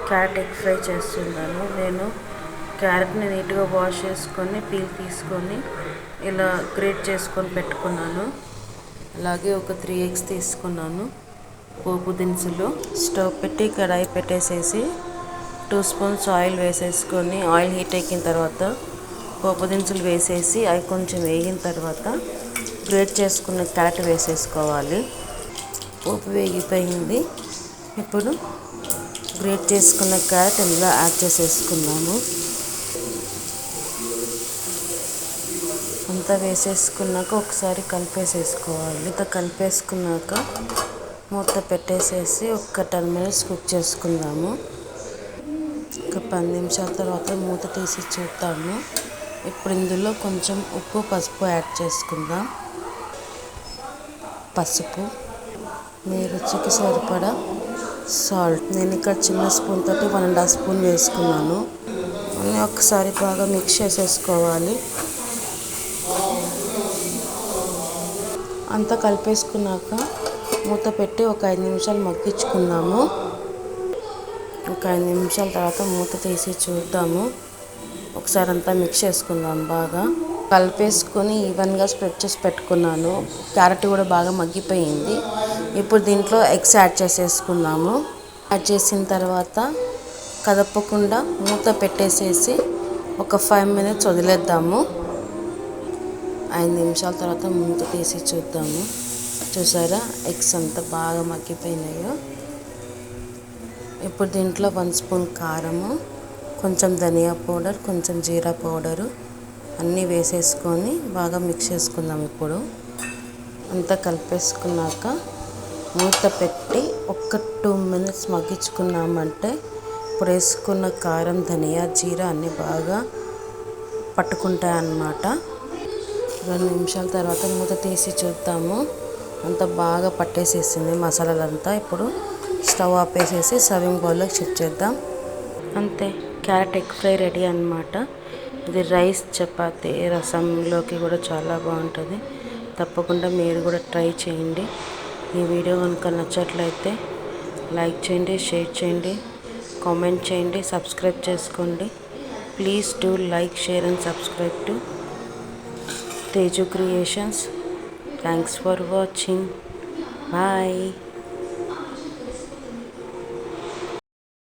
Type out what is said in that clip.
Carrot egg fry చేస్తున్నాను. నేను క్యారెట్ని నీట్గా వాష్ చేసుకొని పీల్ తీసుకొని ఇలా గ్రేట్ చేసుకొని పెట్టుకున్నాను. అలాగే ఒక 3 ఎగ్స్ తీసుకున్నాను. పోపు దినుసులు స్టవ్ పెట్టి కడాయి పెట్టేసేసి 2 స్పూన్స్ ఆయిల్ వేసేసుకొని ఆయిల్ హీట్ ఎక్కిన తర్వాత పోపు దినుసులు వేసేసి అవి కొంచెం వేగిన తర్వాత గ్రేట్ చేసుకున్న క్యారెట్ వేసేసుకోవాలి. పోపు వేగిపోయింది. ఇప్పుడు గ్రేట్ చేసుకున్న క్యారెట్ ఇందులో యాడ్ చేసేసుకున్నాము. అంతా వేసేసుకున్నాక ఒకసారి కలిపేసేసుకోవాలి. ఇంత కలిపేసుకున్నాక మూత పెట్టేసేసి ఒక 10 మినిట్స్ కుక్ చేసుకుందాము. ఒక 10 నిమిషాల తర్వాత మూత తీసి చూద్దాము. ఇప్పుడు ఇందులో కొంచెం ఉప్పు పసుపు యాడ్ చేసుకుందాం. పసుపు, మీ రుచికి సరిపడా సాల్ట్. నేను ఇక్కడ చిన్న స్పూన్ తోటి 1.5 స్పూన్ వేసుకున్నాను. అన్నీ ఒకసారి బాగా మిక్స్ చేసేసుకోవాలి. అంతా కలిపేసుకున్నాక మూత పెట్టి ఒక 5 నిమిషాలు మగ్గించుకుందాము. ఒక 5 నిమిషాల తర్వాత మూత తీసి చూద్దాము. ఒకసారి అంతా మిక్స్ చేసుకుందాం. బాగా కలిపేసుకొని ఈవెన్గా స్ప్రెడ్ చేసి పెట్టుకున్నాను. క్యారెట్ కూడా బాగా మగ్గిపోయింది. ఇప్పుడు దీంట్లో ఎగ్స్ యాడ్ చేసేసుకుందాము. యాడ్ చేసిన తర్వాత కదపకుండా మూత పెట్టేసేసి ఒక 5 మినిట్స్ వదిలేద్దాము. 5 నిమిషాల తర్వాత మూత తీసి చూద్దాము. చూసారా ఎగ్స్ అంతా బాగా మగ్గిపోయినాయో. ఇప్పుడు దీంట్లో 1 స్పూన్ కారము, కొంచెం ధనియా పౌడర్, కొంచెం జీరా పౌడరు అన్నీ వేసేసుకొని బాగా మిక్స్ చేసుకుందాం. ఇప్పుడు అంతా కలిపేసుకున్నాక మూత పెట్టి ఒక 2 మినిట్స్ మగ్గించుకున్నామంటే ఇప్పుడు వేసుకున్న కారం, ధనియా, జీరా అన్నీ బాగా పట్టుకుంటాయి అన్నమాట. 2 నిమిషాల తర్వాత మూత తీసి చూద్దాము. అంతా బాగా పట్టేసేసింది మసాలాలంతా. ఇప్పుడు స్టవ్ ఆపేసేసి సర్వింగ్ బౌల్లోకి షిఫ్ట్ చేద్దాం. అంతే, క్యారెట్ ఎగ్ ఫ్రై రెడీ అన్నమాట. ఇది రైస్, చపాతీ, రసంలోకి కూడా చాలా బాగుంటుంది. తప్పకుండా మీరు కూడా ట్రై చేయండి. ఈ వీడియో కనుక నచ్చట్లయితే లైక్ చేయండి, షేర్ చేయండి, కామెంట్ చేయండి, సబ్స్క్రైబ్ చేసుకోండి. Please do like, share and subscribe to Teju Creations. Thanks for watching. Bye.